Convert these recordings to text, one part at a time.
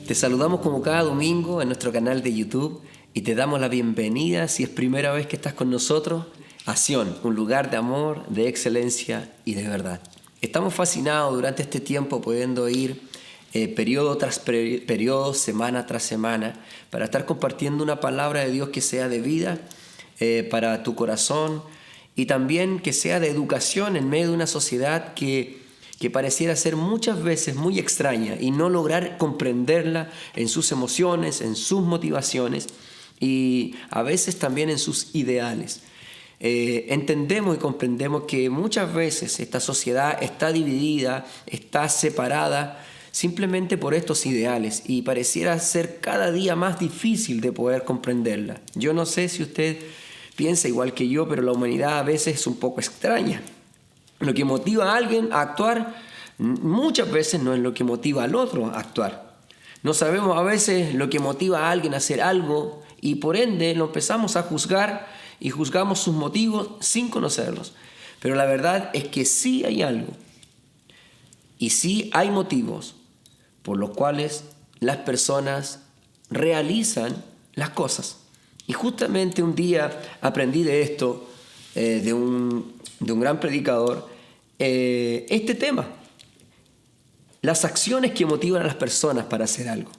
Te saludamos como cada domingo en nuestro canal de YouTube y te damos la bienvenida si es primera vez que estás con nosotros a Sion, un lugar de amor, de excelencia y de verdad. Estamos fascinados durante este tiempo pudiendo ir periodo tras periodo, semana tras semana, para estar compartiendo una palabra de Dios que sea de vida para tu corazón y también que sea de educación en medio de una sociedad que pareciera ser muchas veces muy extraña y no lograr comprenderla en sus emociones, en sus motivaciones y a veces también en sus ideales. Entendemos y comprendemos que muchas veces esta sociedad está dividida, está separada simplemente por estos ideales y pareciera ser cada día más difícil de poder comprenderla. Yo no sé si usted piensa igual que yo, pero la humanidad a veces es un poco extraña. Lo que motiva a alguien a actuar muchas veces no es lo que motiva al otro a actuar. No sabemos a veces lo que motiva a alguien a hacer algo y por ende lo empezamos a juzgar y juzgamos sus motivos sin conocerlos. Pero la verdad es que sí hay algo y sí hay motivos por los cuales las personas realizan las cosas. Y justamente un día aprendí de esto, de un gran predicador, este tema. Las acciones que motivan a las personas para hacer algo,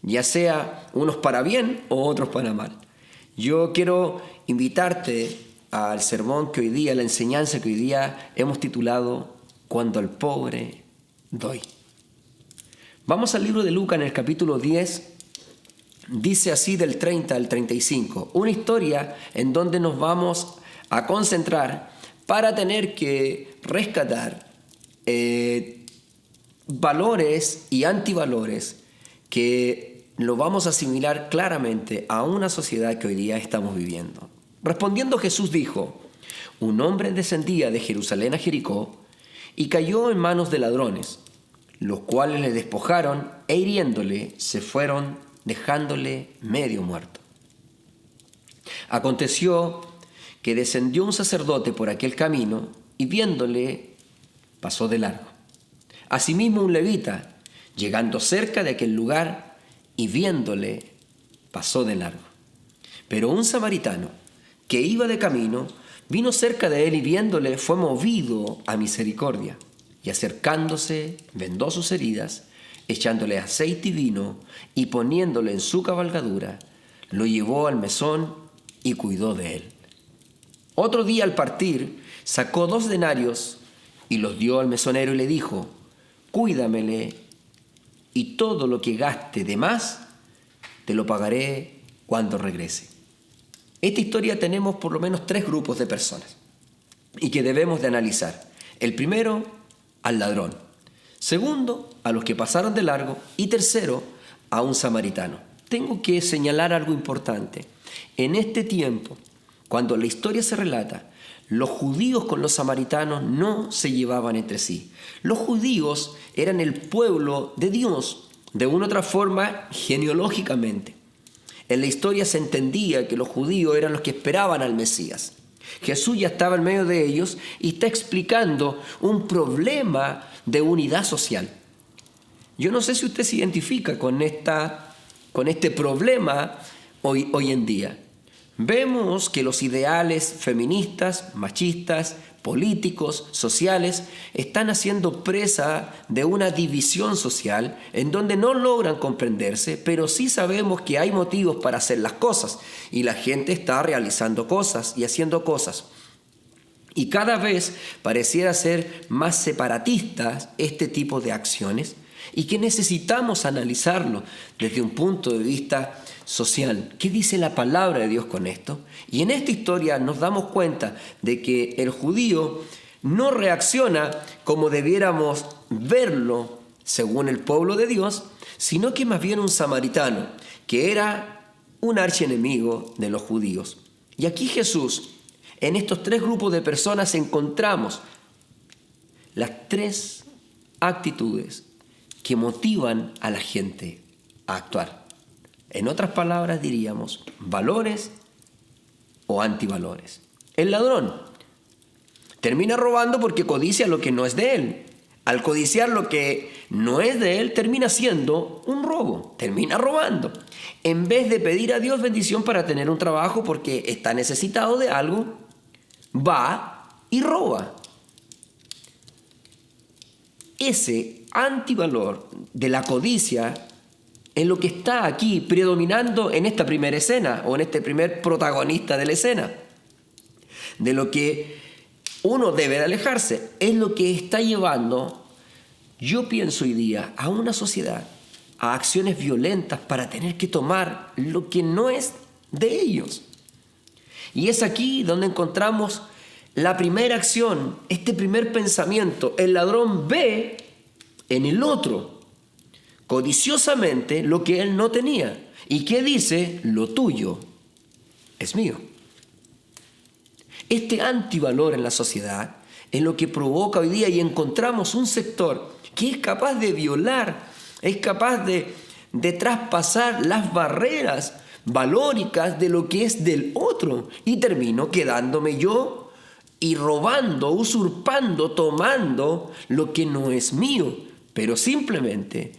ya sea unos para bien o otros para mal. Yo quiero invitarte al sermón que hoy día, la enseñanza que hoy día hemos titulado Cuando al pobre doy. Vamos al libro de Lucas en el capítulo 10, dice así del 30 al 35, una historia en donde nos vamos a concentrar para tener que rescatar valores y antivalores que lo vamos a asimilar claramente a una sociedad que hoy día estamos viviendo. Respondiendo Jesús dijo, un hombre descendía de Jerusalén a Jericó y cayó en manos de ladrones, los cuales le despojaron e hiriéndole se fueron dejándole medio muerto. Aconteció que descendió un sacerdote por aquel camino y viéndole pasó de largo. Asimismo un levita, llegando cerca de aquel lugar y viéndole pasó de largo. Pero un samaritano que iba de camino vino cerca de él y viéndole fue movido a misericordia y acercándose vendó sus heridas, echándole aceite y vino y poniéndole en su cabalgadura, lo llevó al mesón y cuidó de él. Otro día al partir sacó 2 denarios y los dio al mesonero y le dijo, cuídamele y todo lo que gaste de más te lo pagaré cuando regrese. Esta historia tenemos por lo menos 3 grupos de personas y que debemos de analizar. El primero, al ladrón. Segundo, a los que pasaron de largo. Y tercero, a un samaritano. Tengo que señalar algo importante. En este tiempo, cuando la historia se relata, los judíos con los samaritanos no se llevaban entre sí. Los judíos eran el pueblo de Dios, de una u otra forma, genealógicamente. En la historia se entendía que los judíos eran los que esperaban al Mesías. Jesús ya estaba en medio de ellos y está explicando un problema de unidad social. Yo no sé si usted se identifica con este problema hoy en día. Vemos que los ideales feministas, machistas, políticos, sociales, están haciendo presa de una división social en donde no logran comprenderse, pero sí sabemos que hay motivos para hacer las cosas y la gente está realizando cosas y haciendo cosas. Y cada vez pareciera ser más separatistas este tipo de acciones y que necesitamos analizarlo desde un punto de vista social. ¿Qué dice la palabra de Dios con esto? Y en esta historia nos damos cuenta de que el judío no reacciona como debiéramos verlo según el pueblo de Dios, sino que más bien un samaritano, que era un archienemigo de los judíos. Y aquí Jesús, en estos 3 grupos de personas encontramos las 3 actitudes que motivan a la gente a actuar. En otras palabras diríamos valores o antivalores. El ladrón termina robando porque codicia lo que no es de él. Al codiciar lo que no es de él, termina siendo un robo, termina robando. En vez de pedir a Dios bendición para tener un trabajo porque está necesitado de algo, va y roba. Ese antivalor de la codicia es lo que está aquí predominando en esta primera escena o en este primer protagonista de la escena. De lo que uno debe de alejarse, es lo que está llevando, yo pienso hoy día, a una sociedad, a acciones violentas para tener que tomar lo que no es de ellos. Y es aquí donde encontramos la primera acción, este primer pensamiento. El ladrón ve en el otro, codiciosamente, lo que él no tenía. ¿Y qué dice? Lo tuyo es mío. Este antivalor en la sociedad es lo que provoca hoy día y encontramos un sector que es capaz de violar, es capaz de traspasar las barreras valóricas de lo que es del otro. Y termino quedándome yo y robando, usurpando, tomando lo que no es mío, pero simplemente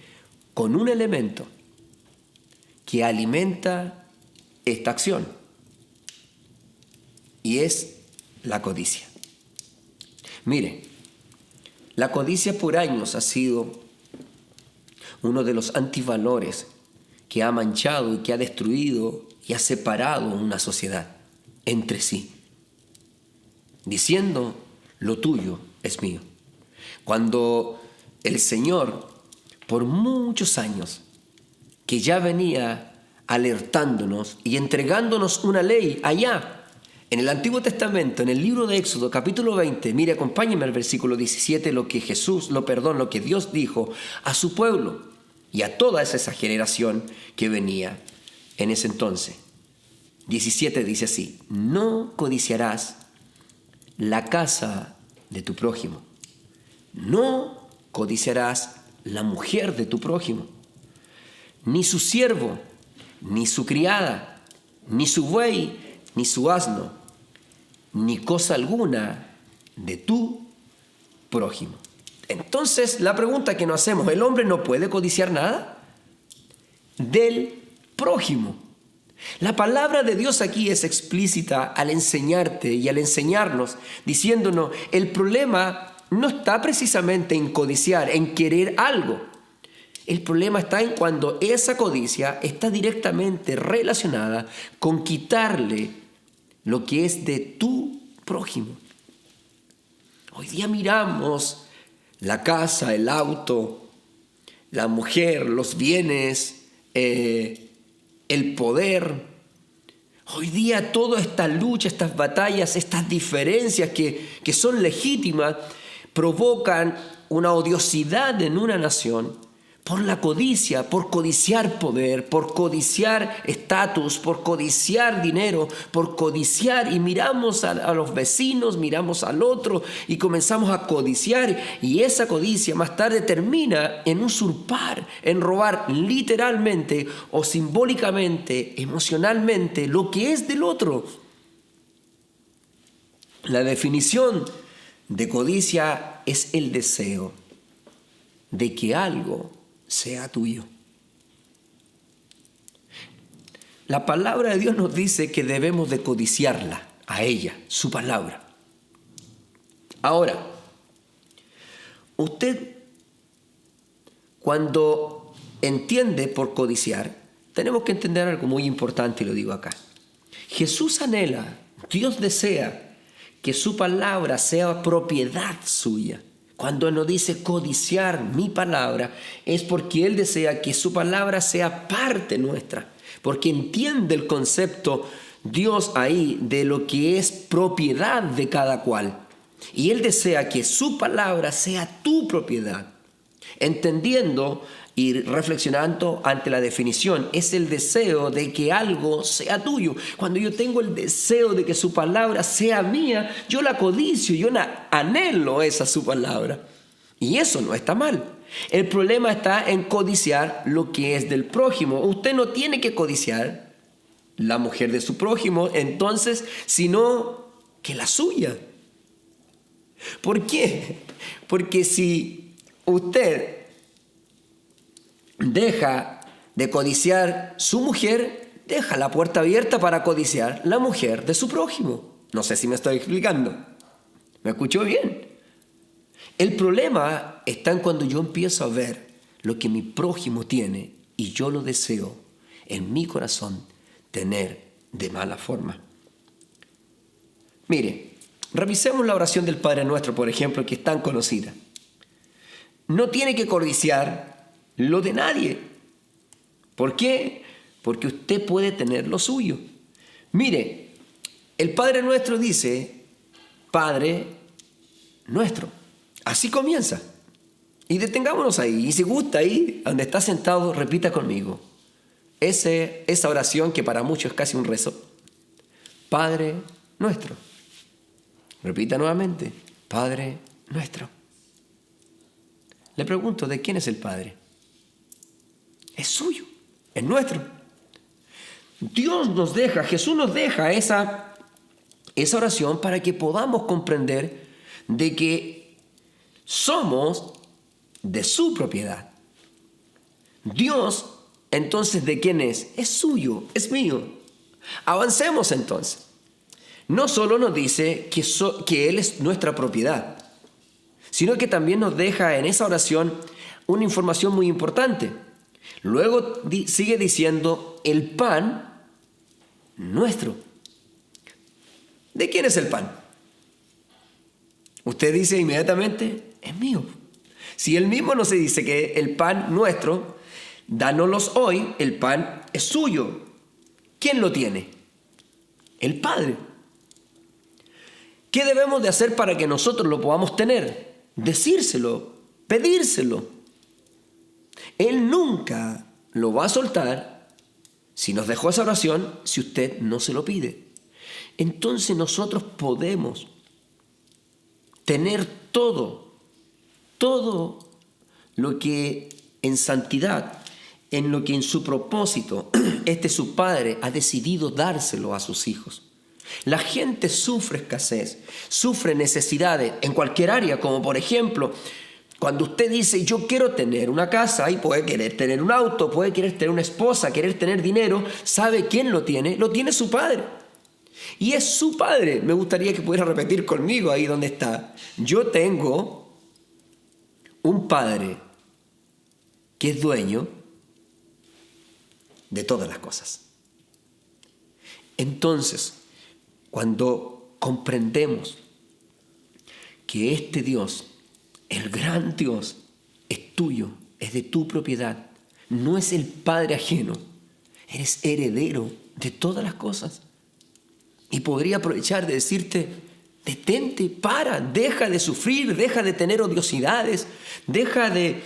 con un elemento que alimenta esta acción, y es la codicia. Mire, la codicia por años ha sido uno de los antivalores que ha manchado y que ha destruido y ha separado una sociedad entre sí, diciendo, lo tuyo es mío. Cuando el Señor, por muchos años, que ya venía alertándonos y entregándonos una ley allá, en el Antiguo Testamento, en el libro de Éxodo, capítulo 20, mire, acompáñeme al versículo 17, lo que Dios dijo a su pueblo y a toda esa generación que venía en ese entonces. 17 dice así: no codiciarás la casa de tu prójimo, no codiciarás la mujer de tu prójimo, ni su siervo, ni su criada, ni su buey, ni su asno, ni cosa alguna de tu prójimo. Entonces, la pregunta que nos hacemos, ¿el hombre no puede codiciar nada del prójimo? La palabra de Dios aquí es explícita al enseñarte y al enseñarnos, diciéndonos, el problema no está precisamente en codiciar, en querer algo. El problema está en cuando esa codicia está directamente relacionada con quitarle lo que es de tu prójimo. Hoy día miramos la casa, el auto, la mujer, los bienes, el poder. Hoy día toda esta lucha, estas batallas, estas diferencias que son legítimas, provocan una odiosidad en una nación por la codicia, por codiciar poder, por codiciar estatus, por codiciar dinero, por codiciar, y miramos a los vecinos, miramos al otro y comenzamos a codiciar, y esa codicia más tarde termina en usurpar, en robar literalmente o simbólicamente, emocionalmente, lo que es del otro. La definición de codicia es el deseo de que algo sea tuyo. La palabra de Dios nos dice que debemos de codiciarla a ella, su palabra. Ahora, usted cuando entiende por codiciar, tenemos que entender algo muy importante y lo digo acá. Jesús anhela, Dios desea que su palabra sea propiedad suya. Cuando nos dice codiciar mi palabra, es porque Él desea que su palabra sea parte nuestra, porque entiende el concepto Dios ahí de lo que es propiedad de cada cual. Y Él desea que su palabra sea tu propiedad. Entendiendo y reflexionando ante la definición, es el deseo de que algo sea tuyo. Cuando yo tengo el deseo de que su palabra sea mía, yo la codicio, yo anhelo esa su palabra. Y eso no está mal. El problema está en codiciar lo que es del prójimo. Usted no tiene que codiciar la mujer de su prójimo, entonces, sino que la suya. ¿Por qué? Porque si usted deja de codiciar su mujer, deja la puerta abierta para codiciar la mujer de su prójimo. No sé si me estoy explicando. ¿Me escuchó bien? El problema está en cuando yo empiezo a ver lo que mi prójimo tiene y yo lo deseo en mi corazón tener de mala forma. Mire, revisemos la oración del Padre Nuestro, por ejemplo, que es tan conocida. No tiene que codiciar lo de nadie. ¿Por qué? Porque usted puede tener lo suyo. Mire, el Padre Nuestro dice, Padre Nuestro. Así comienza. Y detengámonos ahí. Y si gusta ahí, donde está sentado, repita conmigo. Esa oración que para muchos es casi un rezo. Padre Nuestro. Repita nuevamente. Padre Nuestro. Le pregunto, ¿de quién es el Padre? Es suyo, es nuestro. Dios nos deja, Jesús nos deja esa oración para que podamos comprender de que somos de su propiedad. Dios, entonces, ¿de quién es? Es suyo, es mío. Avancemos entonces. No solo nos dice que Él es nuestra propiedad, sino que también nos deja en esa oración una información muy importante. Luego sigue diciendo, el pan nuestro. ¿De quién es el pan? Usted dice inmediatamente, es mío. Si Él mismo nos dice que el pan nuestro, dánoslos hoy, el pan es suyo. ¿Quién lo tiene? El Padre. ¿Qué debemos de hacer para que nosotros lo podamos tener? Decírselo, pedírselo. Él nunca lo va a soltar si nos dejó esa oración, si usted no se lo pide. Entonces nosotros podemos tener todo lo que en santidad, en lo que en su propósito, su Padre ha decidido dárselo a sus hijos. La gente sufre escasez, sufre necesidades en cualquier área, como por ejemplo, cuando usted dice, yo quiero tener una casa, y puede querer tener un auto, puede querer tener una esposa, querer tener dinero, ¿sabe quién lo tiene? Lo tiene su Padre. Y es su Padre. Me gustaría que pudiera repetir conmigo ahí donde está. Yo tengo un Padre que es dueño de todas las cosas. Entonces, cuando comprendemos que este Dios, el gran Dios, es tuyo, es de tu propiedad, no es el Padre ajeno, eres heredero de todas las cosas. Y podría aprovechar de decirte, detente, para, deja de sufrir, deja de tener odiosidades, deja de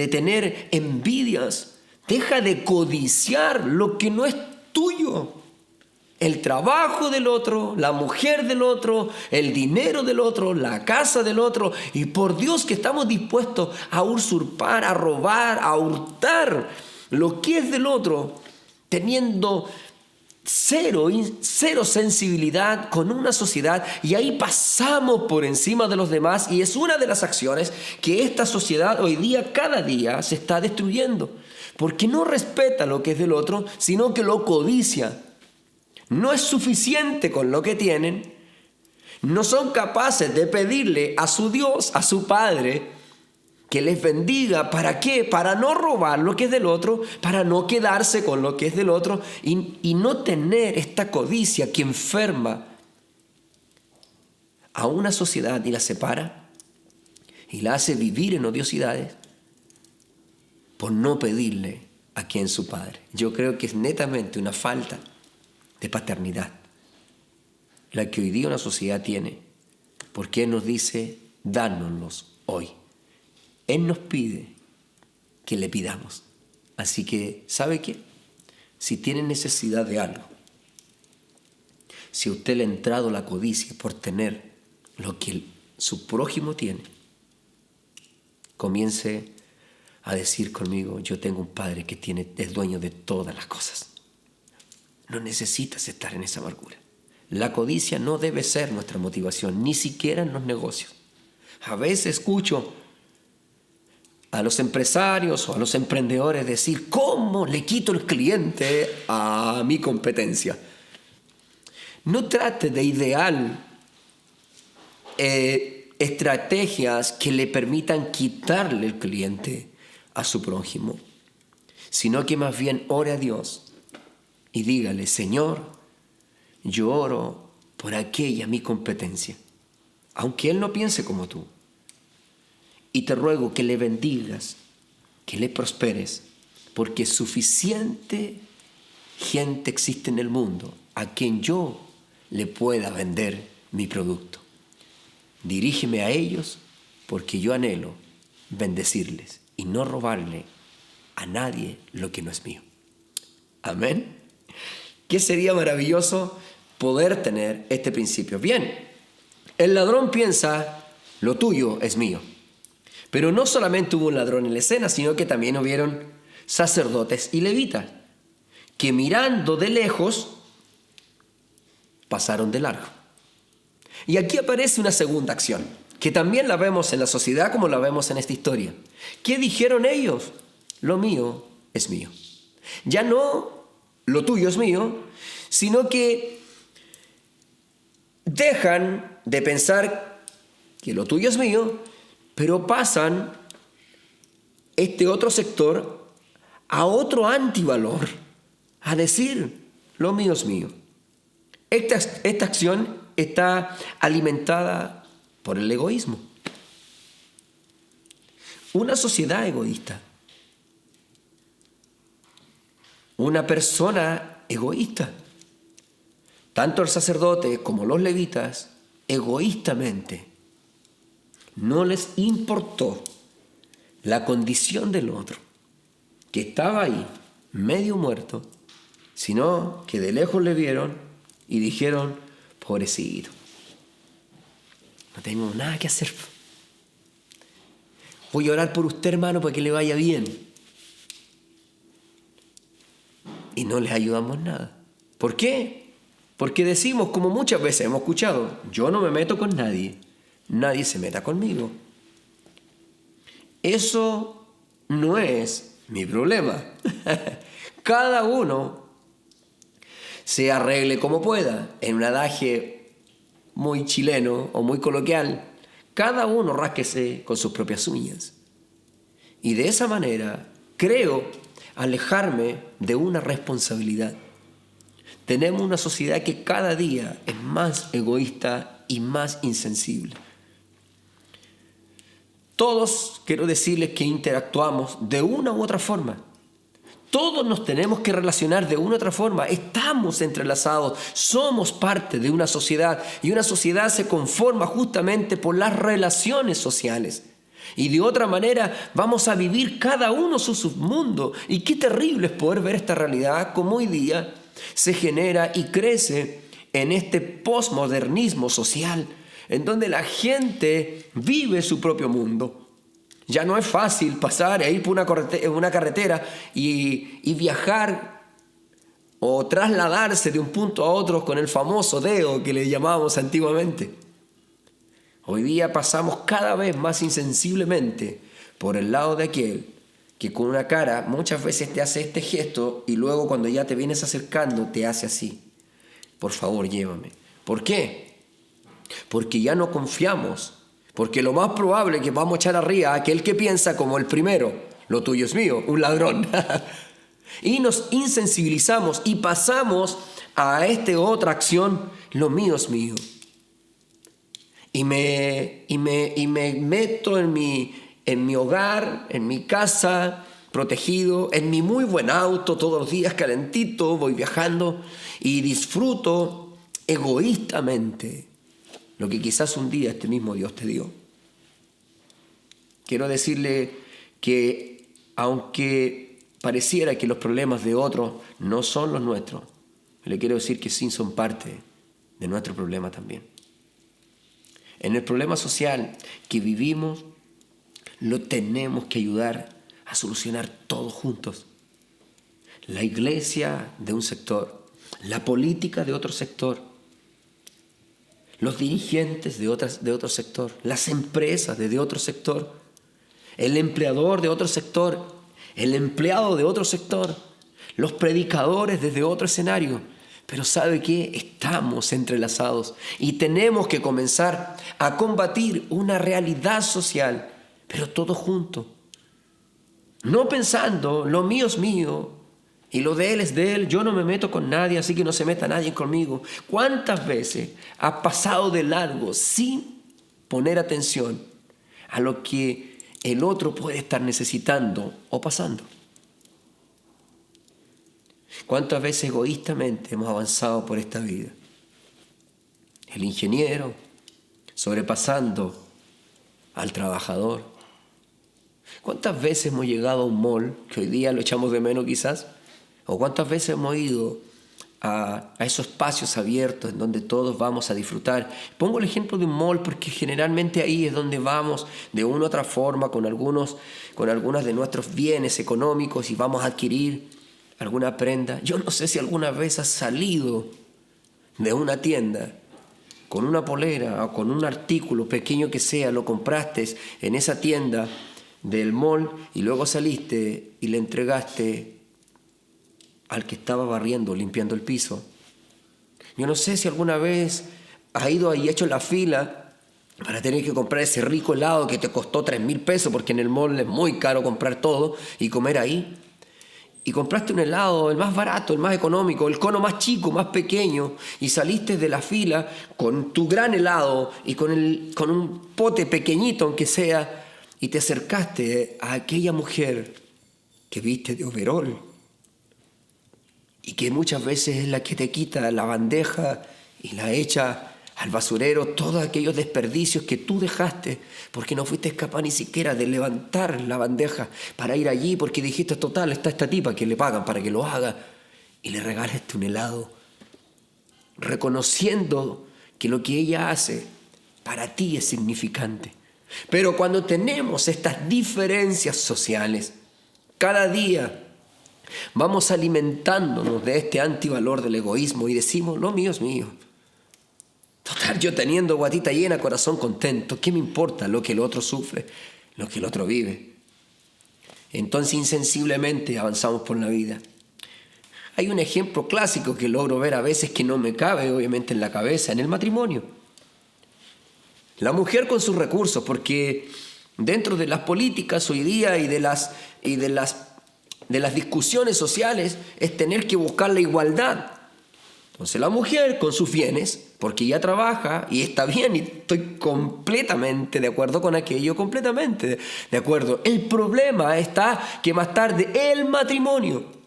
tener envidias, deja de codiciar lo que no es tuyo. El trabajo del otro, la mujer del otro, el dinero del otro, la casa del otro. Y por Dios que estamos dispuestos a usurpar, a robar, a hurtar lo que es del otro, teniendo cero sensibilidad con una sociedad, y ahí pasamos por encima de los demás, y es una de las acciones que esta sociedad hoy día, cada día, se está destruyendo, porque no respeta lo que es del otro, sino que lo codicia. No es suficiente con lo que tienen, no son capaces de pedirle a su Dios, a su Padre, que les bendiga. ¿Para qué? Para no robar lo que es del otro, para no quedarse con lo que es del otro y no tener esta codicia que enferma a una sociedad y la separa y la hace vivir en odiosidades por no pedirle a quien su Padre. Yo creo que es netamente una falta de paternidad la que hoy día una sociedad tiene, porque Él nos dice, dánoslos hoy. Él nos pide que le pidamos. Así que, ¿sabe qué? Si tiene necesidad de algo, si a usted le ha entrado la codicia por tener lo que su prójimo tiene, comience a decir conmigo, yo tengo un Padre que es dueño de todas las cosas. No necesitas estar en esa amargura. La codicia no debe ser nuestra motivación, ni siquiera en los negocios. A veces escucho, a los empresarios o a los emprendedores decir, ¿cómo le quito el cliente a mi competencia? No trate de idear estrategias que le permitan quitarle el cliente a su prójimo, sino que más bien ore a Dios y dígale, Señor, yo oro por aquella mi competencia, aunque él no piense como tú, y te ruego que le bendigas, que le prosperes, porque suficiente gente existe en el mundo a quien yo le pueda vender mi producto. Dirígeme a ellos porque yo anhelo bendecirles y no robarle a nadie lo que no es mío. Amén. ¿Qué sería maravilloso poder tener este principio? Bien, el ladrón piensa, lo tuyo es mío. Pero no solamente hubo un ladrón en la escena, sino que también hubieron sacerdotes y levitas, que mirando de lejos pasaron de largo. Y aquí aparece una segunda acción, que también la vemos en la sociedad como la vemos en esta historia. ¿Qué dijeron ellos? Lo mío es mío. Ya no lo tuyo es mío, sino que dejan de pensar que lo tuyo es mío, pero pasan este otro sector a otro antivalor, a decir, lo mío es mío. Esta acción está alimentada por el egoísmo. Una sociedad egoísta. Una persona egoísta. Tanto el sacerdote como los levitas, egoístamente, no les importó la condición del otro, que estaba ahí, medio muerto, sino que de lejos le vieron y dijeron, pobrecito, no tengo nada que hacer. Voy a orar por usted, hermano, para que le vaya bien. Y no les ayudamos nada. ¿Por qué? Porque decimos, como muchas veces hemos escuchado, yo no me meto con nadie, nadie se meta conmigo. Eso no es mi problema. Cada uno se arregle como pueda, en un adagio muy chileno o muy coloquial, cada uno rásquese con sus propias uñas. Y de esa manera creo alejarme de una responsabilidad. Tenemos una sociedad que cada día es más egoísta y más insensible. Todos, quiero decirles que interactuamos de una u otra forma. Todos nos tenemos que relacionar de una u otra forma. Estamos entrelazados, somos parte de una sociedad y una sociedad se conforma justamente por las relaciones sociales. Y de otra manera vamos a vivir cada uno su submundo. Y qué terrible es poder ver esta realidad como hoy día se genera y crece en este posmodernismo social, en donde la gente vive su propio mundo. Ya no es fácil pasar e ir por una carretera y viajar o trasladarse de un punto a otro con el famoso dedo que le llamábamos antiguamente. Hoy día pasamos cada vez más insensiblemente por el lado de aquel que con una cara muchas veces te hace este gesto y luego cuando ya te vienes acercando te hace así. Por favor, llévame. ¿Por qué? Porque ya no confiamos. Porque lo más probable es que vamos a echar arriba a aquel que piensa como el primero, lo tuyo es mío, un ladrón. Y nos insensibilizamos y pasamos a esta otra acción, lo mío es mío. Y me meto en mi hogar, en mi casa, protegido, en mi muy buen auto, todos los días calentito, voy viajando y disfruto egoístamente lo que quizás un día este mismo Dios te dio. Quiero decirle que aunque pareciera que los problemas de otros no son los nuestros, le quiero decir que sí son parte de nuestro problema también. En el problema social que vivimos, lo tenemos que ayudar a solucionar todos juntos. La iglesia de un sector, la política de otro sector, los dirigentes de otro sector, las empresas de otro sector. el empleador de otro sector, el empleado de otro sector, los predicadores desde otro escenario. Pero ¿sabe qué? Estamos entrelazados y tenemos que comenzar a combatir una realidad social, pero todos juntos. No pensando, lo mío es mío y lo de él es de él, yo no me meto con nadie, así que no se meta nadie conmigo. ¿Cuántas veces has pasado de largo sin poner atención a lo que el otro puede estar necesitando o pasando? ¿Cuántas veces egoístamente hemos avanzado por esta vida? El ingeniero sobrepasando al trabajador. ¿Cuántas veces hemos llegado a un mall, que hoy día lo echamos de menos quizás? ¿O cuántas veces hemos ido a esos espacios abiertos en donde todos vamos a disfrutar? Pongo el ejemplo de un mall porque generalmente ahí es donde vamos de una u otra forma con algunos de nuestros bienes económicos y vamos a adquirir alguna prenda. Yo no sé si alguna vez has salido de una tienda con una polera o con un artículo pequeño que sea, lo compraste en esa tienda del mall y luego saliste y le entregaste al que estaba barriendo, limpiando el piso. Yo no sé si alguna vez has ido ahí, hecho la fila para tener que comprar ese rico helado que te costó 3,000 pesos, porque en el mall es muy caro comprar todo y comer ahí. Y compraste un helado, el más barato, el más económico, el cono más chico, más pequeño, y saliste de la fila con tu gran helado y con un pote pequeñito, aunque sea, y te acercaste a aquella mujer que viste de overol y que muchas veces es la que te quita la bandeja y la echa al basurero todos aquellos desperdicios que tú dejaste porque no fuiste capaz ni siquiera de levantar la bandeja para ir allí porque dijiste, total, está esta tipa que le pagan para que lo haga, y le regalaste un helado reconociendo que lo que ella hace para ti es significante. Pero cuando tenemos estas diferencias sociales, cada día vamos alimentándonos de este antivalor del egoísmo y decimos, lo mío es mío. Total, yo teniendo guatita llena, corazón contento, ¿qué me importa lo que el otro sufre, lo que el otro vive? Entonces insensiblemente avanzamos por la vida. Hay un ejemplo clásico que logro ver a veces que no me cabe obviamente en la cabeza, en el matrimonio. La mujer con sus recursos, porque dentro de las políticas hoy día y de las discusiones sociales es tener que buscar la igualdad. Entonces la mujer con sus bienes, porque ella trabaja y está bien, y estoy completamente de acuerdo con aquello, completamente de acuerdo. El problema está que más tarde el matrimonio,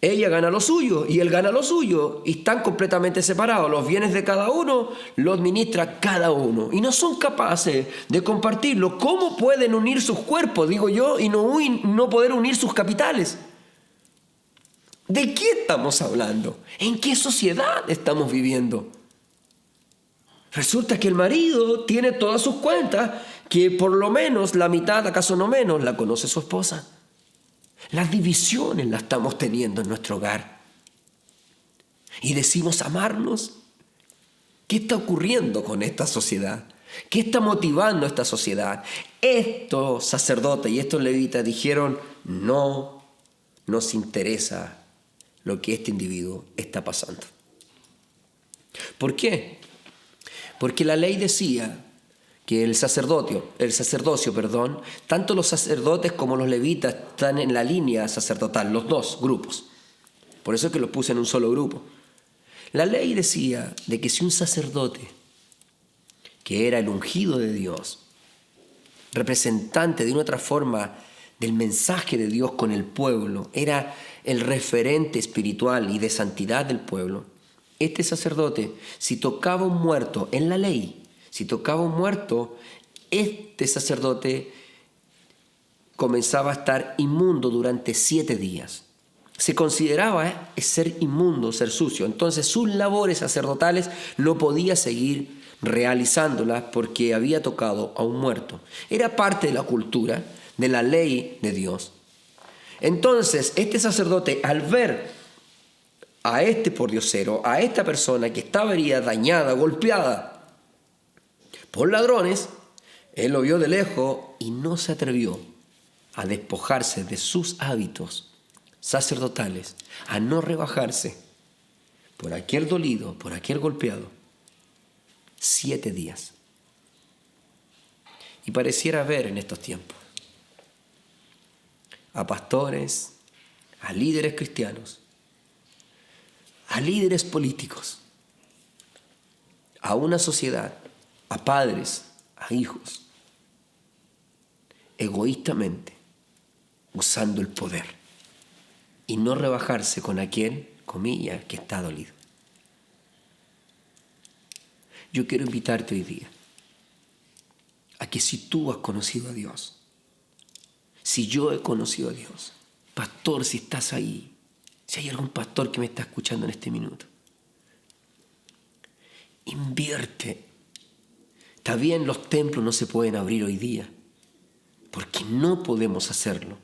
ella gana lo suyo y él gana lo suyo y están completamente separados. Los bienes de cada uno los administra cada uno y no son capaces de compartirlo. ¿Cómo pueden unir sus cuerpos, digo yo, y no poder unir sus capitales? ¿De qué estamos hablando? ¿En qué sociedad estamos viviendo? Resulta que el marido tiene todas sus cuentas, que por lo menos la mitad, acaso no menos, la conoce su esposa. Las divisiones las estamos teniendo en nuestro hogar. Y decimos amarnos. ¿Qué está ocurriendo con esta sociedad? ¿Qué está motivando a esta sociedad? Estos sacerdotes y estos levitas dijeron, no nos interesa lo que este individuo está pasando. ¿Por qué? Porque la ley decía que el sacerdocio, tanto los sacerdotes como los levitas están en la línea sacerdotal, los dos grupos. Por eso es que los puse en un solo grupo. La ley decía de que si un sacerdote, que era el ungido de Dios, representante de una otra forma del mensaje de Dios con el pueblo, era el referente espiritual y de santidad del pueblo, este sacerdote, si tocaba un muerto en la ley, si tocaba un muerto, este sacerdote comenzaba a estar inmundo durante 7 días. Se consideraba ser inmundo, ser sucio. Entonces sus labores sacerdotales no podía seguir realizándolas porque había tocado a un muerto. Era parte de la cultura, de la ley de Dios. Entonces este sacerdote, al ver a este pordiosero, a esta persona que estaba herida, dañada, golpeada por ladrones, Él lo vio de lejos y no se atrevió a despojarse de sus hábitos sacerdotales, a no rebajarse por aquel dolido, por aquel golpeado, 7 días. Y pareciera ver en estos tiempos a pastores, a líderes cristianos, a líderes políticos, a una sociedad, a padres, a hijos, egoístamente usando el poder y no rebajarse con aquel, comillas, que está dolido. Yo quiero invitarte hoy día a que si tú has conocido a Dios, si yo he conocido a Dios, pastor, si estás ahí, si hay algún pastor que me está escuchando en este minuto, invierte. Está bien, los templos no se pueden abrir hoy día, porque no podemos hacerlo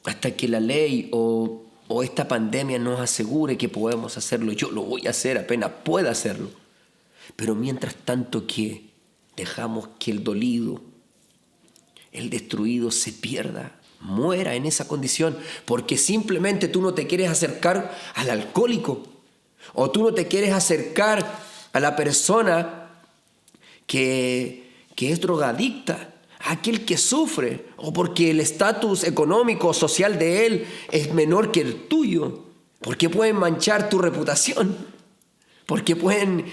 hasta que la ley o esta pandemia nos asegure que podemos hacerlo. Yo lo voy a hacer apenas pueda hacerlo. Pero mientras tanto, ¿qué? Dejamos que el dolido, el destruido se pierda, muera en esa condición, porque simplemente tú no te quieres acercar al alcohólico, o tú no te quieres acercar a la persona que es drogadicta, aquel que sufre, o porque el estatus económico o social de él es menor que el tuyo, porque pueden manchar tu reputación, porque pueden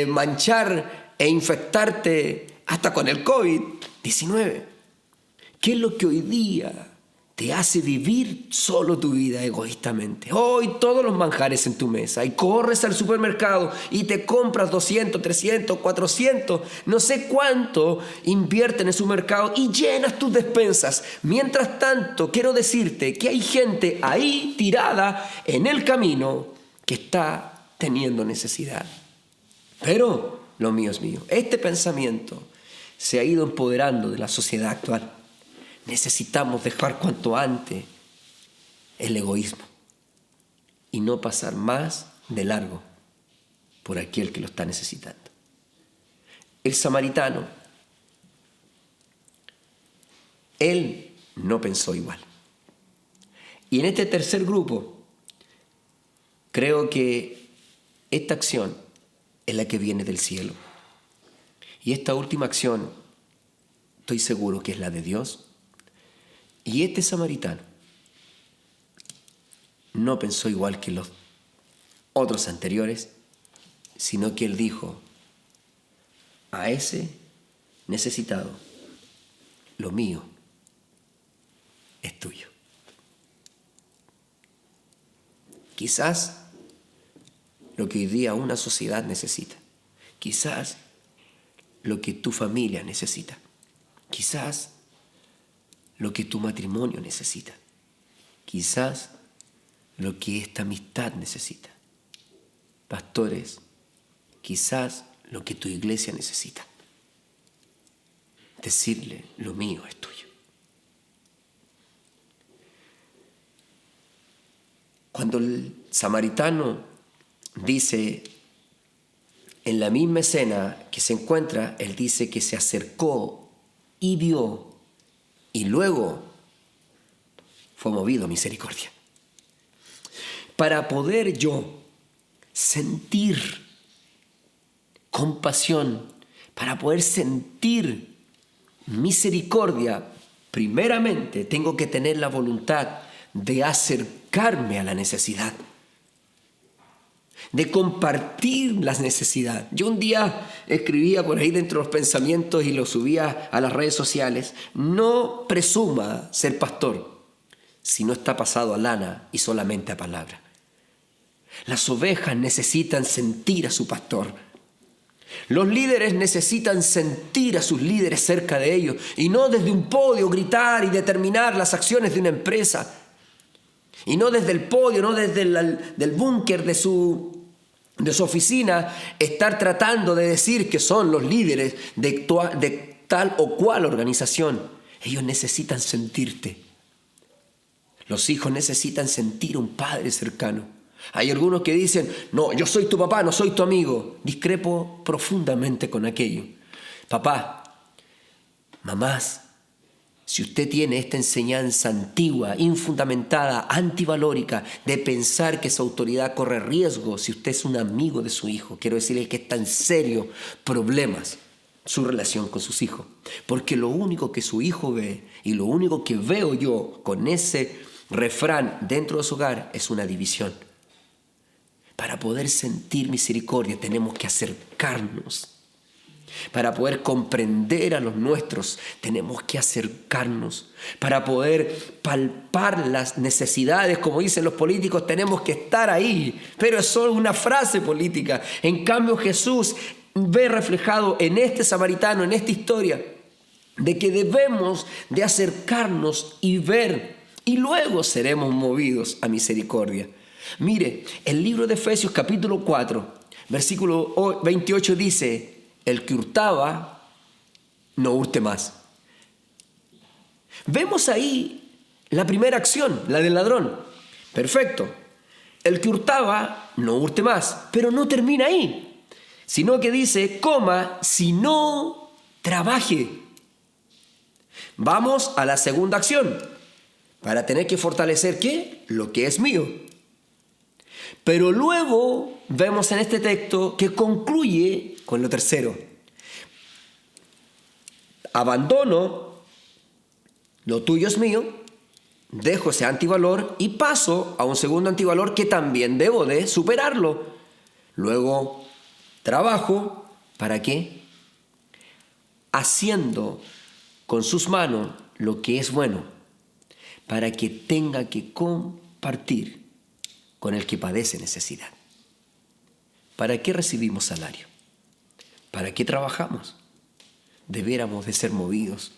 manchar e infectarte hasta con el COVID-19. ¿Qué es lo que hoy día te hace vivir solo tu vida egoístamente? Hoy todos los manjares en tu mesa y corres al supermercado y te compras 200, 300, 400, no sé cuánto invierte en el supermercado y llenas tus despensas. Mientras tanto, quiero decirte que hay gente ahí tirada en el camino que está teniendo necesidad. Pero lo mío es mío. Este pensamiento se ha ido empoderando de la sociedad actual. Necesitamos dejar cuanto antes el egoísmo y no pasar más de largo por aquel que lo está necesitando. El samaritano, él no pensó igual. Y en este tercer grupo, creo que esta acción es la que viene del cielo. Y esta última acción, estoy seguro que es la de Dios. Y este samaritano no pensó igual que los otros anteriores, sino que él dijo: a ese necesitado, lo mío es tuyo. Quizás lo que hoy día una sociedad necesita, quizás lo que tu familia necesita, quizás lo que tu matrimonio necesita, quizás lo que esta amistad necesita. Pastores, quizás lo que tu iglesia necesita. Decirle: lo mío es tuyo. Cuando el samaritano dice, en la misma escena que se encuentra, él dice que se acercó y vio, y luego fue movido a misericordia. Para poder yo sentir compasión, para poder sentir misericordia, primeramente tengo que tener la voluntad de acercarme a la necesidad, de compartir las necesidades. Yo un día escribía por ahí dentro de los pensamientos y lo subía a las redes sociales: no presuma ser pastor si no está pasado a lana y solamente a palabra. Las ovejas necesitan sentir a su pastor. Los líderes necesitan sentir a sus líderes cerca de ellos, y no desde un podio gritar y determinar las acciones de una empresa, y no desde el podio, no desde el búnker de su oficina, estar tratando de decir que son los líderes de tal o cual organización. Ellos necesitan sentirte. Los hijos necesitan sentir a un padre cercano. Hay algunos que dicen: no, yo soy tu papá, no soy tu amigo. Discrepo profundamente con aquello. Papá, mamás, si usted tiene esta enseñanza antigua, infundamentada, antivalórica, de pensar que su autoridad corre riesgo, si usted es un amigo de su hijo, quiero decirle que está en serio problemas su relación con sus hijos. Porque lo único que su hijo ve y lo único que veo yo con ese refrán dentro de su hogar es una división. Para poder sentir misericordia tenemos que acercarnos. Para poder comprender a los nuestros, tenemos que acercarnos. Para poder palpar las necesidades, como dicen los políticos, tenemos que estar ahí. Pero es solo una frase política. En cambio, Jesús ve reflejado en este samaritano, en esta historia, de que debemos de acercarnos y ver, y luego seremos movidos a misericordia. Mire, el libro de Efesios capítulo 4, versículo 28 dice: el que hurtaba, no hurte más. Vemos ahí la primera acción, la del ladrón. Perfecto. El que hurtaba, no hurte más. Pero no termina ahí, sino que dice, sino trabaje. Vamos a la segunda acción, para tener que fortalecer, ¿qué? Lo que es mío. Pero luego vemos en este texto que concluye con lo tercero. Abandono, lo tuyo es mío, dejo ese antivalor y paso a un segundo antivalor que también debo de superarlo. Luego trabajo, ¿para qué? Haciendo con sus manos lo que es bueno, para que tenga que compartir con el que padece necesidad. ¿Para qué recibimos salario? ¿Para qué trabajamos? Debiéramos de ser movidos.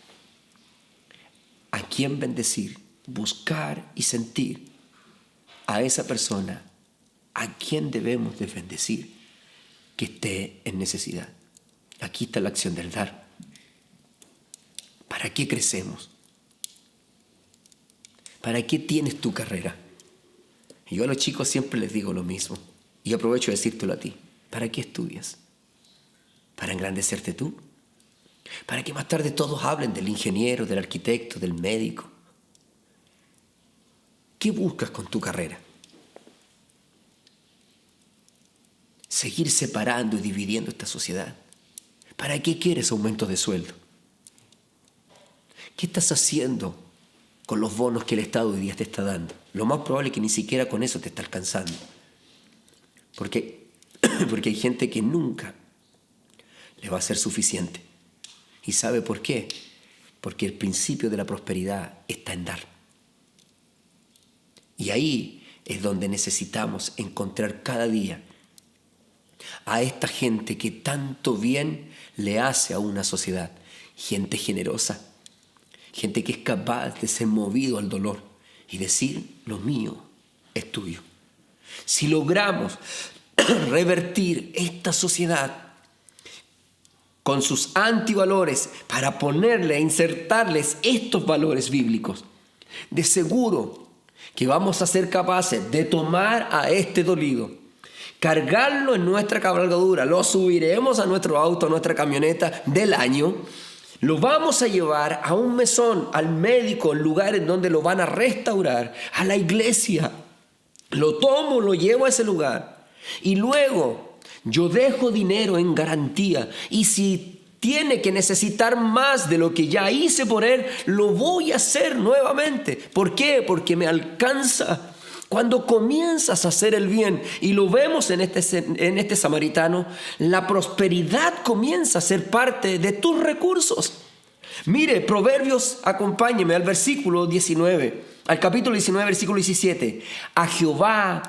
¿A quién bendecir? Buscar y sentir a esa persona a quien debemos de bendecir que esté en necesidad. Aquí está la acción del dar. ¿Para qué crecemos? ¿Para qué tienes tu carrera? Yo a los chicos siempre les digo lo mismo. Y aprovecho de decírtelo a ti. ¿Para qué estudias? ¿Para engrandecerte tú? ¿Para que más tarde todos hablen del ingeniero, del arquitecto, del médico? ¿Qué buscas con tu carrera? Seguir separando y dividiendo esta sociedad. ¿Para qué quieres aumento de sueldo? ¿Qué estás haciendo con los bonos que el Estado hoy día te está dando? Lo más probable es que ni siquiera con eso te está alcanzando. Porque hay gente que nunca le va a ser suficiente. ¿Y sabe por qué? Porque el principio de la prosperidad está en dar. Y ahí es donde necesitamos encontrar cada día a esta gente que tanto bien le hace a una sociedad. Gente generosa, gente que es capaz de ser movido al dolor y decir, lo mío es tuyo. Si logramos revertir esta sociedad con sus antivalores para insertarles estos valores bíblicos, de seguro que vamos a ser capaces de tomar a este dolido, cargarlo en nuestra cabalgadura, lo subiremos a nuestro auto, a nuestra camioneta del año, lo vamos a llevar a un mesón, al médico, en lugares donde lo van a restaurar, a la iglesia. Lo tomo, lo llevo a ese lugar y luego yo dejo dinero en garantía y si tiene que necesitar más de lo que ya hice por él, lo voy a hacer nuevamente. ¿Por qué? Porque me alcanza. Cuando comienzas a hacer el bien, y lo vemos en este samaritano, la prosperidad comienza a ser parte de tus recursos. Mire, Proverbios, acompáñeme al versículo 19, al capítulo 19, versículo 17. A Jehová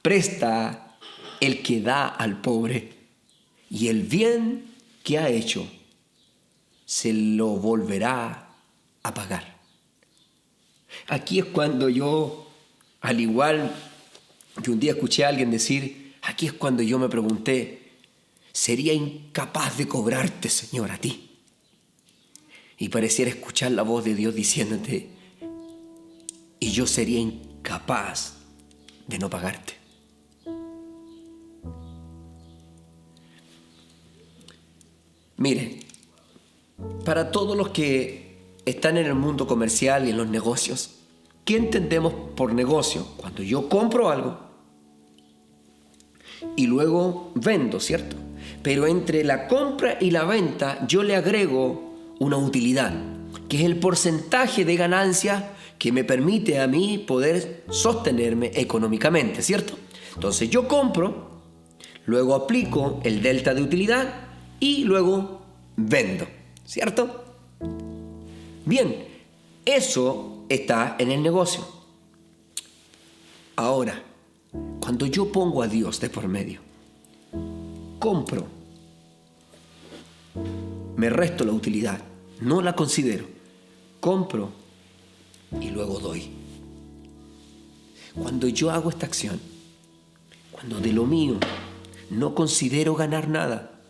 presta el que da al pobre, y el bien que ha hecho se lo volverá a pagar. Aquí es cuando yo, al igual que un día escuché a alguien decir, aquí es cuando yo me pregunté, ¿sería incapaz de cobrarte, Señor, a ti? Y pareciera escuchar la voz de Dios diciéndote, y yo sería incapaz de no pagarte. Mire, para todos los que están en el mundo comercial y en los negocios, ¿qué entendemos por negocio? Cuando yo compro algo y luego vendo, ¿cierto? Pero entre la compra y la venta yo le agrego una utilidad, que es el porcentaje de ganancia que me permite a mí poder sostenerme económicamente, ¿cierto? Entonces yo compro, luego aplico el delta de utilidad y luego vendo, ¿cierto? Bien, eso está en el negocio. Ahora, cuando yo pongo a Dios de por medio, compro, me resto la utilidad, no la considero, compro y luego doy. Cuando yo hago esta acción, cuando de lo mío no considero ganar nada,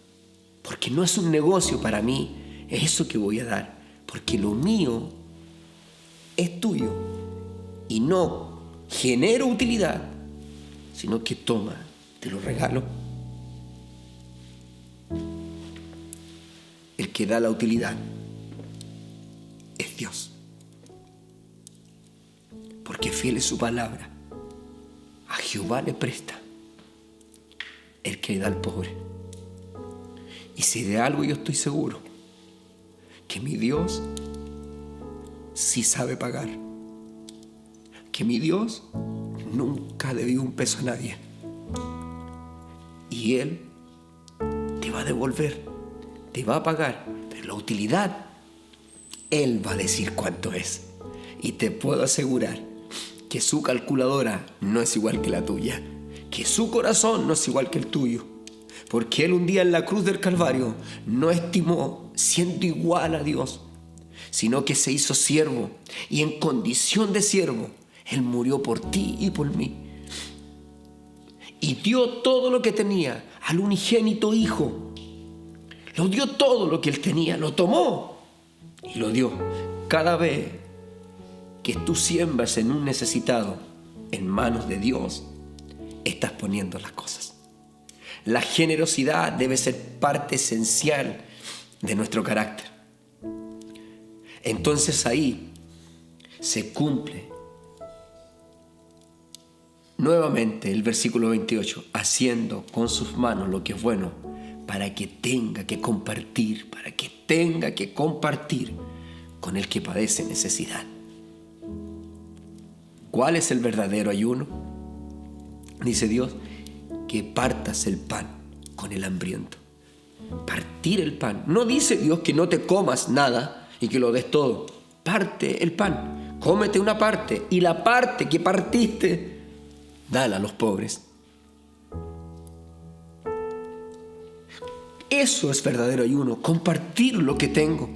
porque no es un negocio para mí, es eso que voy a dar, porque lo mío es tuyo y no genero utilidad, sino que toma, te lo regalo. El que da la utilidad es Dios, porque fiel es su palabra. A Jehová le presta el que da al pobre. Y si de algo yo estoy seguro, que mi Dios sí sabe pagar, que mi Dios nunca debió un peso a nadie, y Él te va a devolver, te va a pagar, pero la utilidad Él va a decir cuánto es. Y te puedo asegurar que su calculadora no es igual que la tuya, que su corazón no es igual que el tuyo, porque Él un día en la cruz del Calvario no estimó siendo igual a Dios, sino que se hizo siervo, y en condición de siervo Él murió por ti y por mí, y dio todo lo que tenía al unigénito Hijo. Lo dio todo lo que Él tenía, lo tomó y lo dio. Cada vez que tú siembras en un necesitado en manos de Dios, estás poniendo las cosas. La generosidad debe ser parte esencial de nuestro carácter. Entonces ahí se cumple nuevamente el versículo 28, haciendo con sus manos lo que es bueno, para que tenga que compartir, con el que padece necesidad. ¿Cuál es el verdadero ayuno? Dice Dios, que partas el pan con el hambriento. Partir el pan. No dice Dios que no te comas nada y que lo des todo. Parte el pan, cómete una parte, y la parte que partiste, dala a los pobres. Eso es verdadero ayuno, compartir lo que tengo.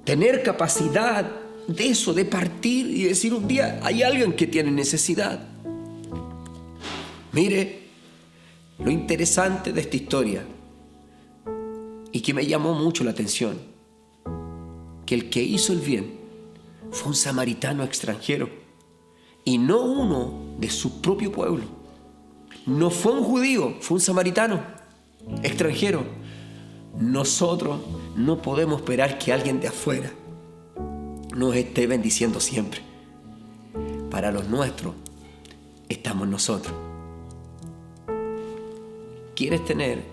Tener capacidad de eso, de partir y decir un día, hay alguien que tiene necesidad. Mire, lo interesante de esta historia, y que me llamó mucho la atención, que el que hizo el bien fue un samaritano extranjero, y no uno de su propio pueblo. No fue un judío, fue un samaritano extranjero. Nosotros no podemos esperar que alguien de afuera nos esté bendiciendo siempre. Para los nuestros estamos nosotros. ¿Quieres tener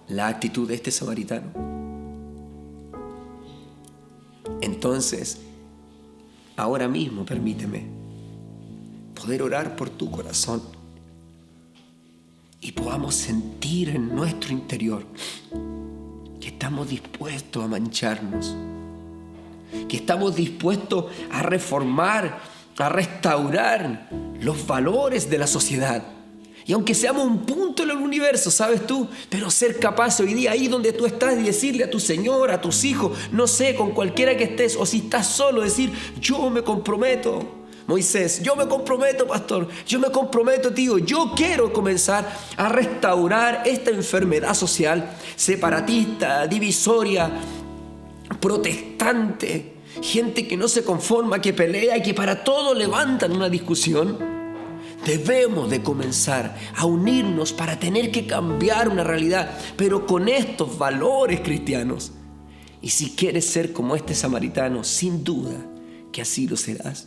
la actitud de este samaritano? Entonces, ahora mismo permíteme poder orar por tu corazón y podamos sentir en nuestro interior que estamos dispuestos a mancharnos, que estamos dispuestos a reformar, a restaurar los valores de la sociedad. Y aunque seamos un punto en el universo, ¿sabes tú? Pero ser capaz hoy día, ahí donde tú estás, y decirle a tu Señor, a tus hijos, no sé, con cualquiera que estés, o si estás solo, decir, yo me comprometo. Moisés, yo me comprometo, pastor, yo me comprometo, tío, yo quiero comenzar a restaurar esta enfermedad social separatista, divisoria, protestante, gente que no se conforma, que pelea y que para todo levantan una discusión. Debemos de comenzar a unirnos para tener que cambiar una realidad, pero con estos valores cristianos Y si quieres ser como este samaritano, sin duda que así lo serás.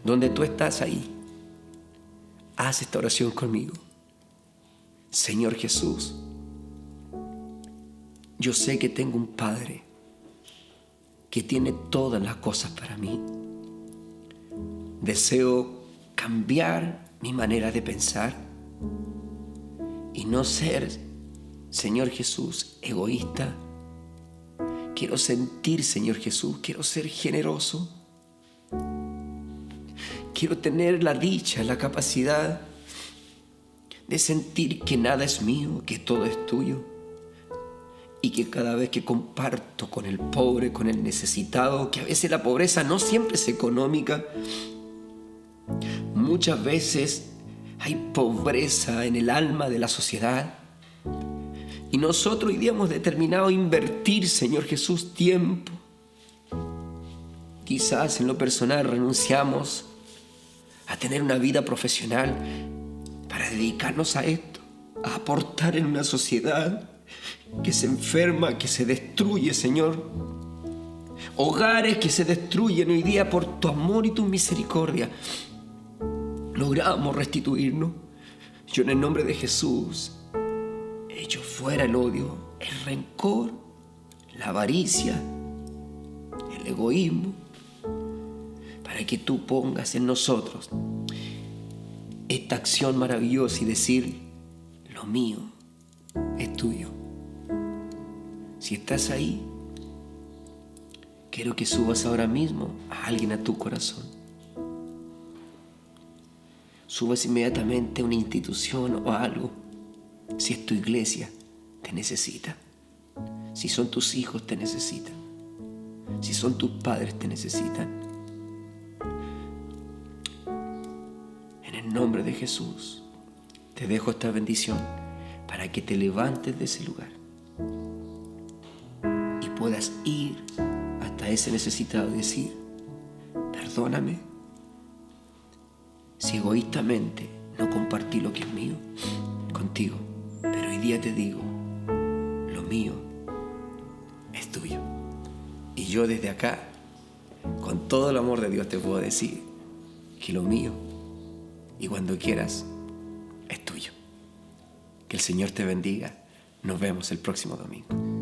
Donde tú estás ahí, haz esta oración conmigo. Señor Jesús, yo sé que tengo un Padre que tiene todas las cosas para mí. Deseo cambiar mi manera de pensar y no ser, Señor Jesús, egoísta. Quiero sentir, Señor Jesús, quiero ser generoso. Quiero tener la dicha, la capacidad de sentir que nada es mío, que todo es tuyo. Y que cada vez que comparto con el pobre, con el necesitado, que a veces la pobreza no siempre es económica, muchas veces hay pobreza en el alma de la sociedad. Y nosotros hoy día hemos determinado invertir, Señor Jesús, tiempo. Quizás en lo personal renunciamos a tener una vida profesional para dedicarnos a esto, a aportar en una sociedad que se enferma, que se destruye, Señor. Hogares que se destruyen hoy día por tu amor y tu misericordia. Logramos restituirnos. Yo en el nombre de Jesús echo fuera el odio, el rencor, la avaricia, el egoísmo, para que tú pongas en nosotros esta acción maravillosa y decir, lo mío es tuyo. Si estás ahí, quiero que subas ahora mismo a alguien a tu corazón. Subas inmediatamente a una institución o algo. Si es tu iglesia, te necesita. Si son tus hijos, te necesitan. Si son tus padres, te necesitan. En el nombre de Jesús, te dejo esta bendición para que te levantes de ese lugar y puedas ir hasta ese necesitado y decir, perdóname si egoístamente no compartí lo que es mío contigo, pero hoy día te digo, lo mío es tuyo. Y yo desde acá, con todo el amor de Dios, te puedo decir que lo mío, y cuando quieras, es tuyo. Que el Señor te bendiga. Nos vemos el próximo domingo.